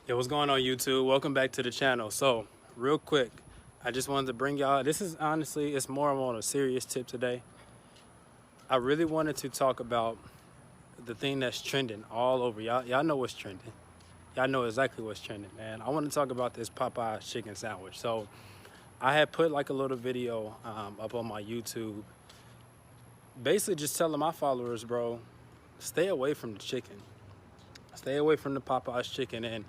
Yo, what's going on YouTube? Welcome back to the channel. So, real quick, I just wanted to bring y'all, this is honestly, it's more on a serious tip today. I really wanted to talk about the thing that's trending all over. Y'all know what's trending. Y'all know exactly what's trending, man. I want to talk about this Popeyes chicken sandwich. So, I had put like a little video up on my YouTube, basically just telling my followers, bro, stay away from the chicken. Stay away from the Popeyes chicken. And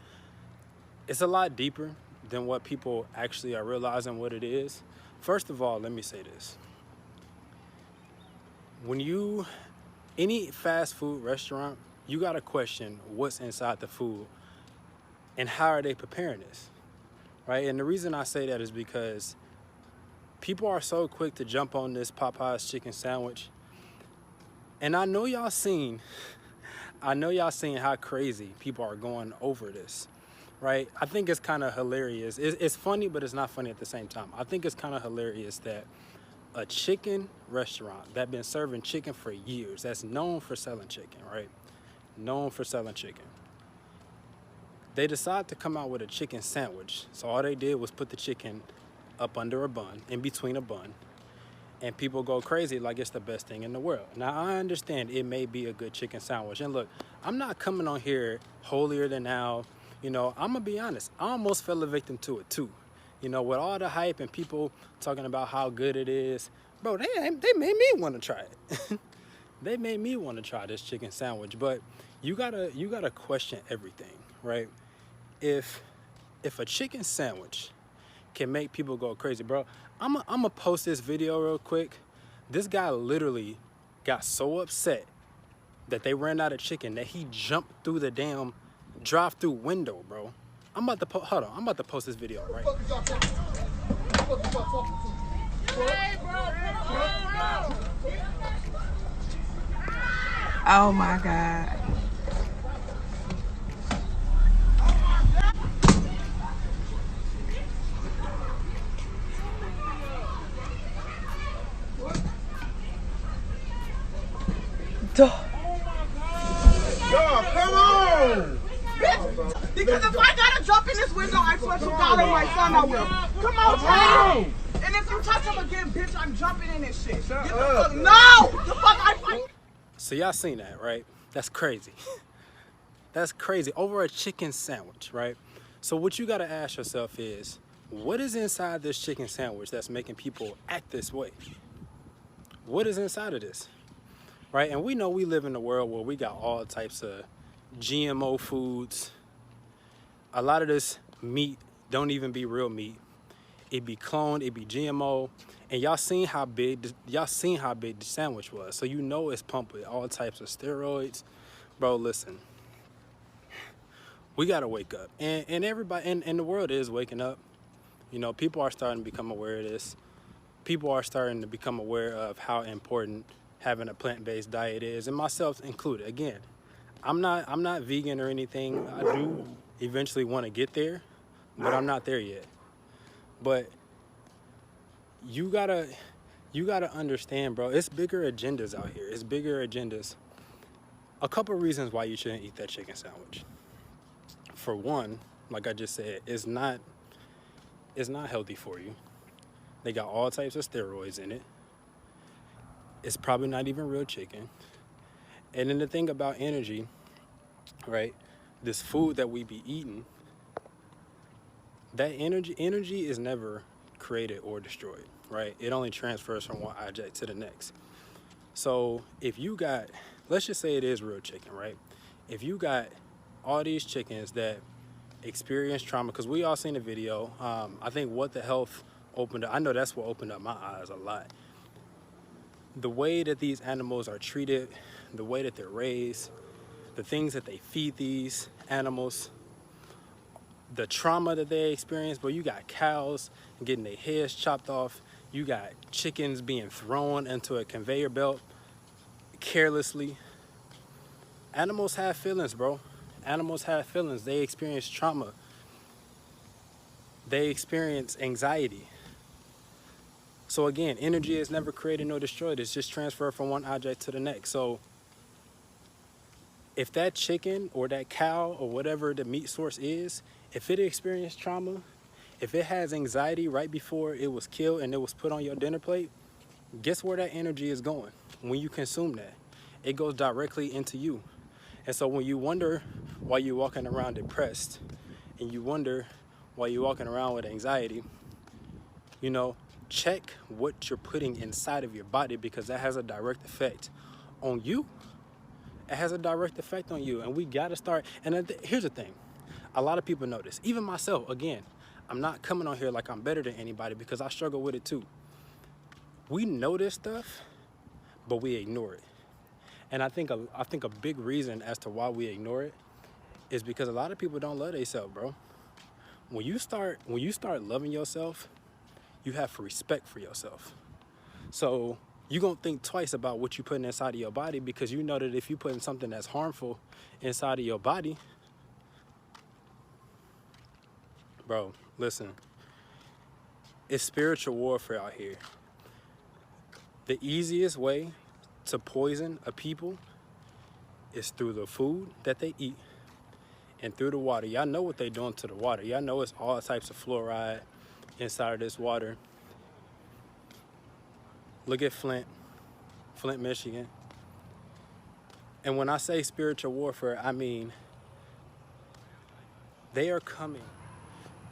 it's a lot deeper than what people actually are realizing what it is. First of all, let me say this. When any fast food restaurant, you gotta question what's inside the food and how are they preparing this, right? And the reason I say that is because people are so quick to jump on this Popeyes chicken sandwich. And I know y'all seen how crazy people are going over this. Right? I think it's kind of hilarious. It's funny, but it's not funny at the same time. I think it's kind of hilarious that a chicken restaurant that's been serving chicken for years, that's known for selling chicken, right? Known for selling chicken. They decide to come out with a chicken sandwich. So all they did was put the chicken up under a bun, in between a bun, and people go crazy like it's the best thing in the world. Now, I understand it may be a good chicken sandwich. And look, I'm not coming on here holier than thou. You know, I'm gonna be honest, I almost fell a victim to it too. You know, with all the hype and people talking about how good it is, bro, they made me want to try it. They made me want to try this chicken sandwich. But you gotta question everything, right? If a chicken sandwich can make people go crazy, bro, I'm gonna post this video real quick. This guy literally got so upset that they ran out of chicken that he jumped through the damn drive-through window, bro. I'm about to post this video right. Oh my God. Duh. Yo, come on! Because if I gotta jump in this window, I swear to God on my son I will. Come on, Ty. And if you touch him again, bitch, I'm jumping in this shit. Shut up. No! The fuck I fight. So y'all seen that, right? That's crazy. That's crazy. Over a chicken sandwich, right? So what you gotta ask yourself is, what is inside this chicken sandwich that's making people act this way? What is inside of this? Right? And we know we live in a world where we got all types of GMO foods. A lot of this meat don't even be real meat. It be cloned, it be GMO. And y'all seen how big the sandwich was. So you know it's pumped with all types of steroids. Bro, listen. We gotta wake up. And everybody and the world is waking up. You know, people are starting to become aware of this. People are starting to become aware of how important having a plant-based diet is, and myself included. Again, I'm not vegan or anything. I do eventually want to get there, but I'm not there yet. But you gotta understand, bro, it's bigger agendas out here. It's bigger agendas. A couple reasons why you shouldn't eat that chicken sandwich. For one, like I just said, it's not healthy for you. They got all types of steroids in it. It's probably not even real chicken. And then the thing about energy, right? This food that we be eating, that energy is never created or destroyed, right? It only transfers from one object to the next. So if you got, let's just say it is real chicken, right? If you got all these chickens that experience trauma, because we all seen the video, I think What the Health opened up, I know that's what opened up my eyes a lot. The way that these animals are treated, the way that they're raised, the things that they feed these animals, the trauma that they experience. But you got cows getting their heads chopped off. You got chickens being thrown into a conveyor belt carelessly. Animals have feelings, bro. Animals have feelings. They experience trauma. They experience anxiety. So again, energy is never created nor destroyed. It's just transferred from one object to the next. So if that chicken or that cow or whatever the meat source is, if it experienced trauma, if it has anxiety right before it was killed and it was put on your dinner plate, guess where that energy is going when you consume that? It goes directly into you. And so when you wonder why you're walking around depressed and you wonder why you're walking around with anxiety, you know, check what you're putting inside of your body, because that has a direct effect on you. It has a direct effect on you. And we got to start. And here's the thing. A lot of people know this. Even myself, again, I'm not coming on here like I'm better than anybody, because I struggle with it too. We know this stuff, but we ignore it. And I think a big reason as to why we ignore it is because a lot of people don't love themselves, bro. When you start loving yourself, you have respect for yourself. So you're going to think twice about what you're putting inside of your body, because you know that if you're putting something that's harmful inside of your body, bro, listen, it's spiritual warfare out here. The easiest way to poison a people is through the food that they eat and through the water. Y'all know what they're doing to the water. Y'all know it's all types of fluoride inside of this water. Look at Flint, Michigan. And when I say spiritual warfare, I mean they are coming.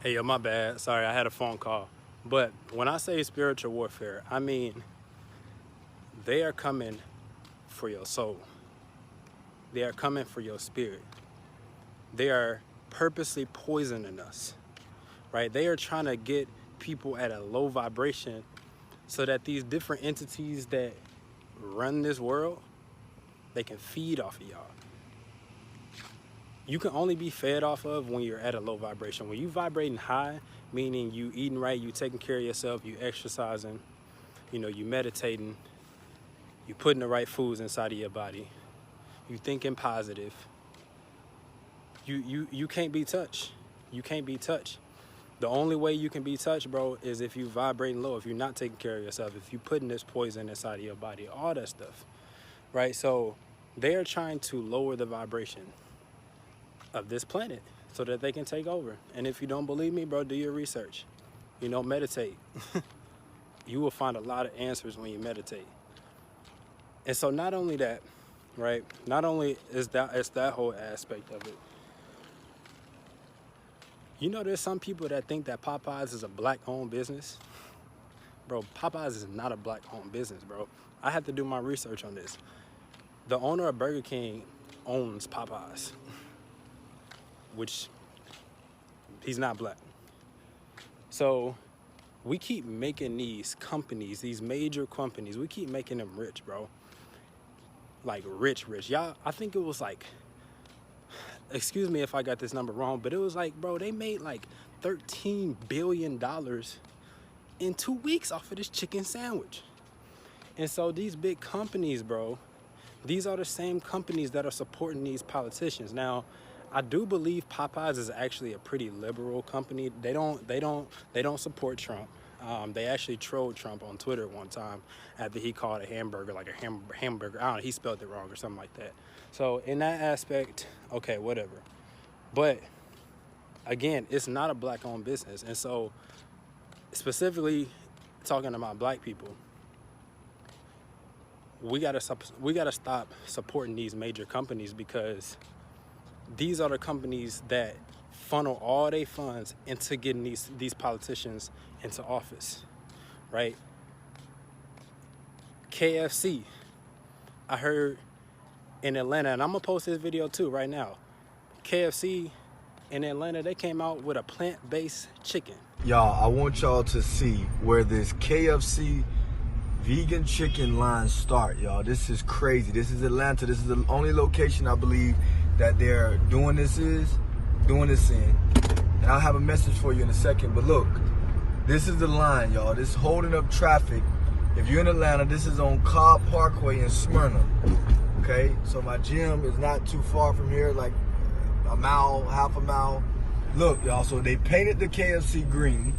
Hey, yo, my bad. Sorry, I had a phone call. But when I say spiritual warfare, I mean they are coming for your soul. They are coming for your spirit. They are purposely poisoning us, right? They are trying to get people at a low vibration so that these different entities that run this world, they can feed off of y'all. You can only be fed off of when you're at a low vibration. When you vibrating high, meaning you eating right, you taking care of yourself, you exercising, you know, you meditating, you putting the right foods inside of your body, you thinking positive, you can't be touched. You can't be touched. The only way you can be touched, bro, is if you vibrating low, if you're not taking care of yourself, if you putting this poison inside of your body, all that stuff, right? So they are trying to lower the vibration of this planet so that they can take over. And if you don't believe me, bro, do your research. You know, meditate. You will find a lot of answers when you meditate. And so not only that, right? Not only is that whole aspect of it. You know, there's some people that think that Popeyes is a black-owned business. Bro, Popeyes is not a black-owned business, bro. I had to do my research on this. The owner of Burger King owns Popeyes, which he's not black. So we keep making these companies, these major companies, we keep making them rich, bro. Like rich. Y'all, I think it was like, excuse me if I got this number wrong, but it was like, bro, they made like $13 billion in 2 weeks off of this chicken sandwich. And so these big companies, bro, these are the same companies that are supporting these politicians. Now, I do believe Popeyes is actually a pretty liberal company. They don't support Trump. They actually trolled Trump on Twitter one time after he called a hamburger like a hamburger. I don't know, he spelled it wrong or something like that. So in that aspect, okay, whatever. But again, it's not a black-owned business. And so specifically talking about black people, we gotta stop supporting these major companies, because these are the companies that funnel all their funds into getting these politicians into office, right? KFC, I heard in Atlanta, and I'm gonna post this video too right now. KFC in Atlanta, they came out with a plant-based chicken. Y'all, I want y'all to see where this KFC vegan chicken lines start, y'all. This is crazy. This is Atlanta. This is the only location I believe that they're doing this in. And I'll have a message for you in a second. But look, this is the line, y'all. This is holding up traffic. If you're in Atlanta, this is on Cobb Parkway in Smyrna. Okay, so my gym is not too far from here, like a mile, half a mile. Look, y'all, so they painted the KFC green.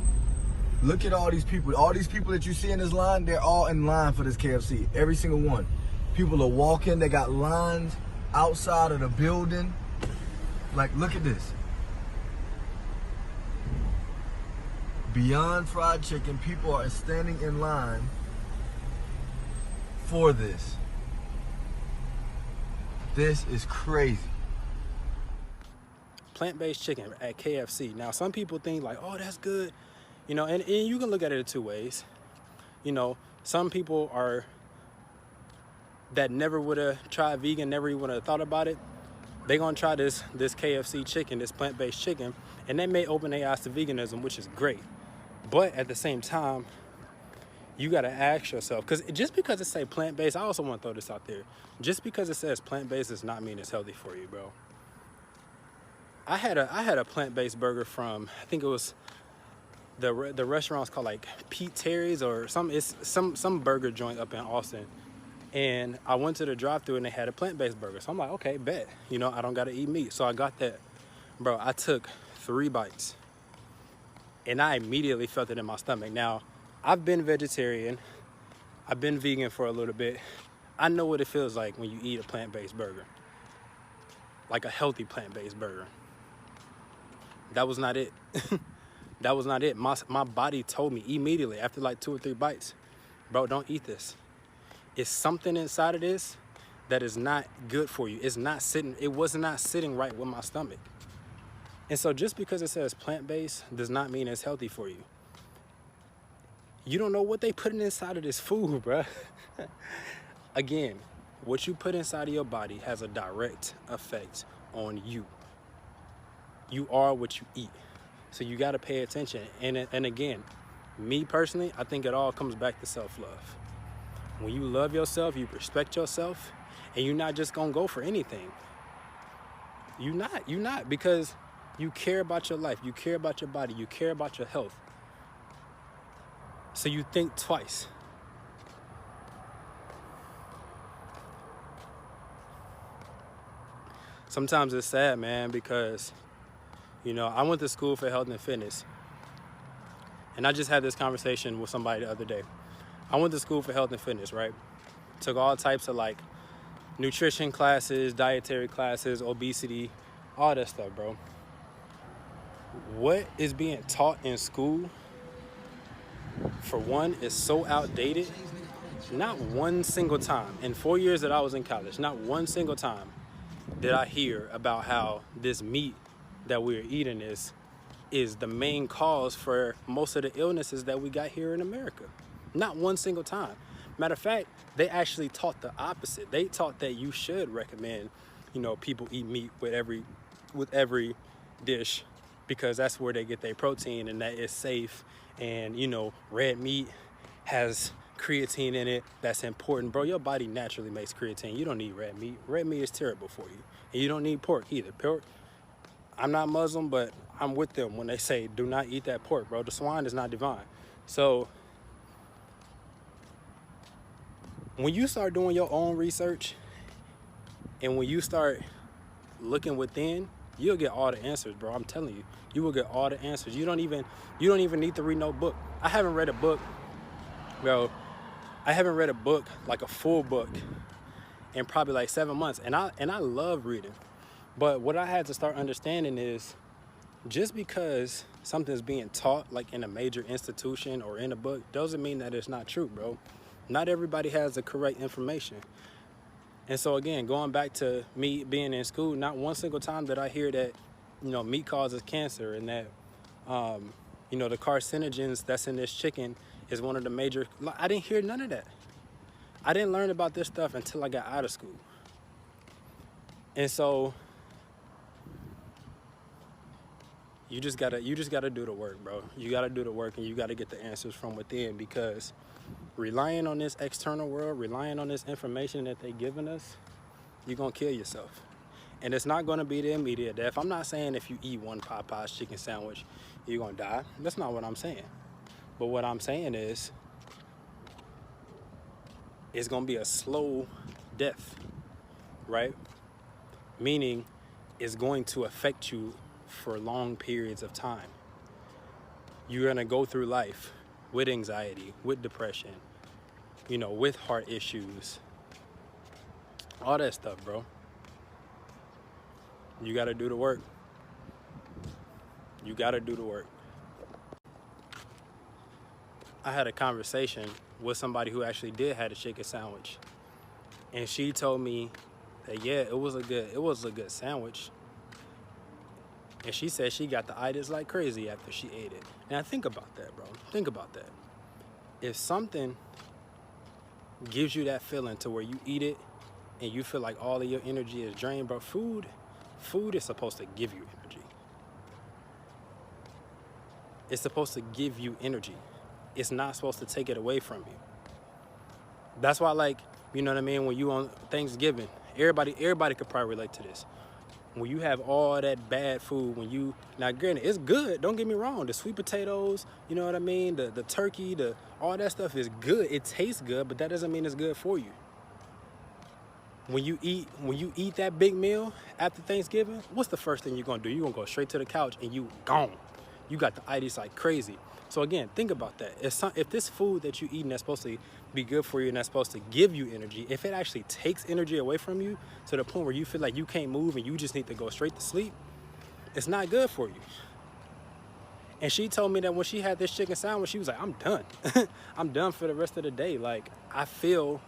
Look at all these people. All these people that you see in this line, they're all in line for this KFC. Every single one. People are walking. They got lines outside of the building. Like, look at this. Beyond Fried Chicken, people are standing in line for this. This is crazy. Plant-based chicken at KFC. Now, some people think like, oh, that's good. You know, and you can look at it two ways. You know, some people are that never would have tried vegan, never even would have thought about it. They're gonna try this KFC chicken, this plant-based chicken, and they may open their eyes to veganism, which is great. But at the same time, you gotta ask yourself, because just because it say plant-based, I also want to throw this out there. Just because it says plant-based does not mean it's healthy for you, bro. I had a plant-based burger from, I think it was the restaurant's called like Pete Terry's or some burger joint up in Austin. And I went to the drive-thru and they had a plant-based burger. So I'm like, okay, bet. You know, I don't gotta eat meat. So I got that. Bro, I took 3 bites and I immediately felt it in my stomach. Now, I've been vegetarian. I've been vegan for a little bit. I know what it feels like when you eat a plant-based burger. Like a healthy plant-based burger. That was not it. That was not it. My body told me immediately after like 2 or 3 bites, bro, don't eat this. It's something inside of this that is not good for you. It's not sitting, it was not sitting right with my stomach. And so just because it says plant-based does not mean it's healthy for you. You don't know what they putting inside of this food, bro. Again, what you put inside of your body has a direct effect on you. You are what you eat. So you got to pay attention. And again, me personally, I think it all comes back to self-love. When you love yourself, you respect yourself, and you're not just going to go for anything. You're not, because you care about your life, you care about your body, you care about your health. So you think twice. Sometimes it's sad, man, because, you know, I went to school for health and fitness. And I just had this conversation with somebody the other day. I went to school for health and fitness, right? Took all types of like nutrition classes, dietary classes, obesity, all that stuff, bro. What is being taught in school, for one, is so outdated. Not one single time in 4 years that I was in college, not one single time did I hear about how this meat that we're eating is the main cause for most of the illnesses that we got here in America. Not one single time. Matter of fact, they actually taught the opposite. They taught that you should recommend, you know, people eat meat with every dish, because that's where they get their protein and that is safe. And, you know, red meat has creatine in it. That's important. Bro, your body naturally makes creatine. You don't need red meat. Red meat is terrible for you. And you don't need pork either. Pork, I'm not Muslim, but I'm with them when they say do not eat that pork, bro. The swine is not divine. So when you start doing your own research and when you start looking within, you'll get all the answers, bro. I'm telling you, you will get all the answers. You don't even need to read no book. I haven't read a book, bro. I haven't read a book, like a full book, in probably like 7 months. And I love reading. But what I had to start understanding is, just because something's being taught like in a major institution or in a book doesn't mean that it's not true, bro. Not everybody has the correct information. And so again, going back to me being in school, not one single time did I hear that, you know, meat causes cancer and that, you know, the carcinogens that's in this chicken is one of the major. I didn't hear none of that. I didn't learn about this stuff until I got out of school. And so you just gotta do the work, bro. You gotta do the work, and you gotta get the answers from within, because relying on this external world, relying on this information that they're giving us, you're gonna kill yourself. And it's not gonna be the immediate death. I'm not saying if you eat one Popeyes chicken sandwich, you're gonna die. That's not what I'm saying. But what I'm saying is, it's gonna be a slow death, right? Meaning, it's going to affect you for long periods of time. You're gonna go through life with anxiety, with depression, you know, with heart issues, all that stuff, bro. You got to do the work. You got to do the work. I had a conversation with somebody who actually did have a chicken sandwich, and she told me that yeah, it was a good sandwich. And she said she got the itis like crazy after she ate it. And I think about that, bro. Think about that. If something gives you that feeling to where you eat it and you feel like all of your energy is drained, bro, food is supposed to give you energy. It's supposed to give you energy. It's not supposed to take it away from you. That's why, like, you know what I mean, when you on Thanksgiving, everybody could probably relate to this. When you have all that bad food, now granted, it's good, don't get me wrong, the sweet potatoes, you know what I mean, the turkey, all that stuff is good, it tastes good, but that doesn't mean it's good for you. When you eat that big meal after Thanksgiving, what's the first thing you're gonna do? You're gonna go straight to the couch and you gone. You got the itis like crazy. So again, think about that. If this food that you eating that's supposed to be good for you and that's supposed to give you energy, if it actually takes energy away from you to the point where you feel like you can't move and you just need to go straight to sleep, it's not good for you. And she told me that when she had this chicken sandwich, she was like, I'm done. I'm done for the rest of the day. Like, I feel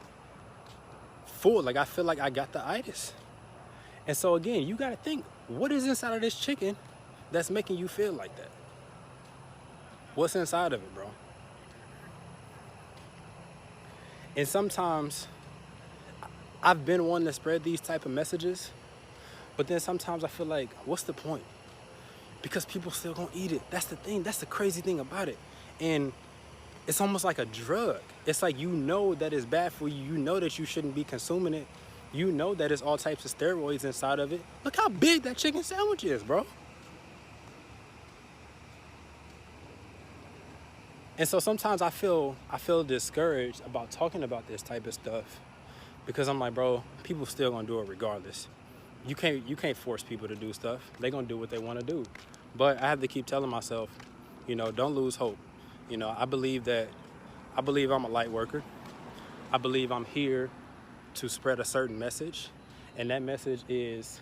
full. Like, I feel like I got the itis. And so again, you got to think, what is inside of this chicken that's making you feel like that? What's inside of it, bro? And sometimes I've been one to spread these type of messages, but then sometimes I feel like, what's the point? Because people still gonna eat it. That's the thing. That's the crazy thing about it. And it's almost like a drug. It's like, you know that it's bad for you. You know that you shouldn't be consuming it. You know that there's all types of steroids inside of it. Look how big that chicken sandwich is, bro. And so sometimes I feel discouraged about talking about this type of stuff because I'm like, bro, people still gonna do it regardless. You can't force people to do stuff. They gonna do what they want to do. But I have to keep telling myself, you know, don't lose hope. You know, I believe I'm a light worker. I believe I'm here to spread a certain message, and that message is,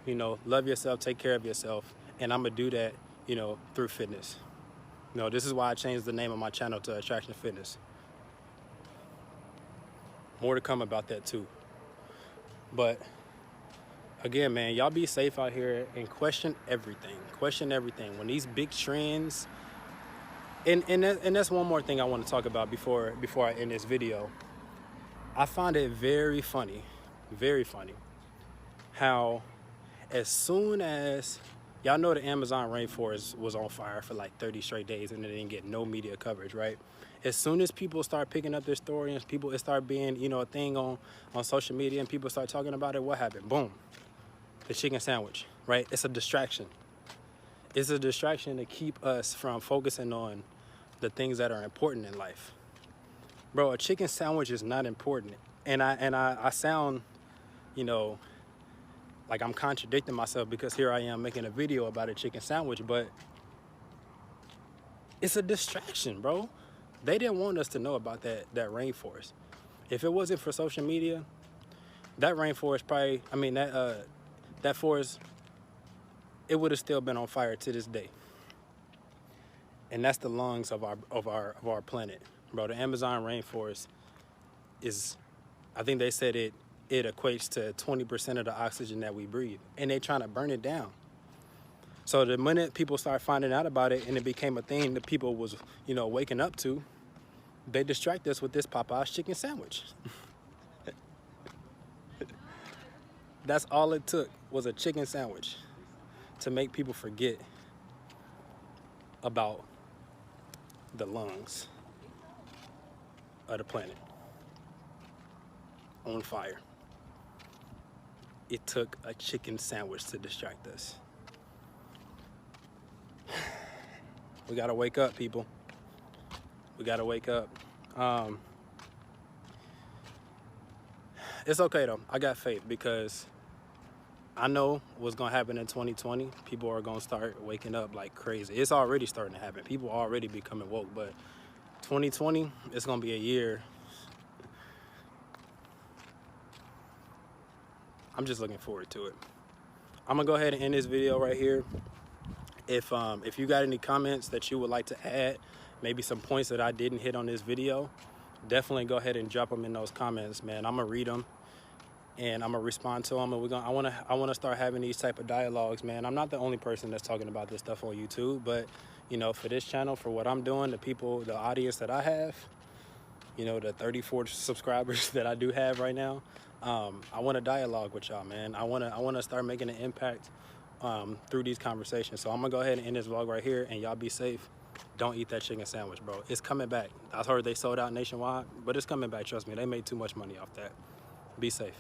you know, love yourself, take care of yourself, and I'm gonna do that, you know, through fitness. You know, this is why I changed the name of my channel to Attraction Fitness. More to come about that too. But again, man, y'all be safe out here and question everything. Question everything. When these big trends, and that's one more thing I want to talk about before I end this video. I find it very funny how as soon as y'all know the Amazon rainforest was on fire for like 30 straight days and it didn't get no media coverage, right? As soon as people start picking up their story and it start being, you know, a thing on social media and people start talking about it, what happened? Boom. The chicken sandwich, right? It's a distraction. It's a distraction to keep us from focusing on the things that are important in life. Bro, a chicken sandwich is not important. And I sound, you know, like I'm contradicting myself because here I am making a video about a chicken sandwich, but it's a distraction, bro. They didn't want us to know about that rainforest. If it wasn't for social media, that rainforest that forest, it would have still been on fire to this day. And that's the lungs of our planet, bro. The Amazon rainforest is, I think they said it equates to 20% of the oxygen that we breathe, and they trying to burn it down. So the minute people start finding out about it and it became a thing that people was, you know, waking up to, they distract us with this Popeyes chicken sandwich. That's all it took, was a chicken sandwich to make people forget about the lungs of the planet on fire. It took a chicken sandwich to distract us. We gotta wake up, people. We gotta wake up. It's okay though. I got faith because I know what's gonna happen in 2020. People are gonna start waking up like crazy. It's already starting to happen. People are already becoming woke, but 2020, it's gonna be a year. I'm just looking forward to it. I'm gonna go ahead and end this video right here. If you got any comments that you would like to add, maybe some points that I didn't hit on this video, definitely go ahead and drop them in those comments, man. I'm gonna read them and I'm gonna respond to them, and I wanna start having these type of dialogues, man. I'm not the only person that's talking about this stuff on YouTube, but you know, for this channel, for what I'm doing, the audience that I have, you know, the 34 subscribers that I do have right now, I want to dialogue with y'all, man. I want to start making an impact through these conversations. So I'm gonna go ahead and end this vlog right here, and y'all be safe. Don't eat that chicken sandwich, bro. It's coming back. I heard they sold out nationwide, but it's coming back. Trust me, they made too much money off that. Be safe.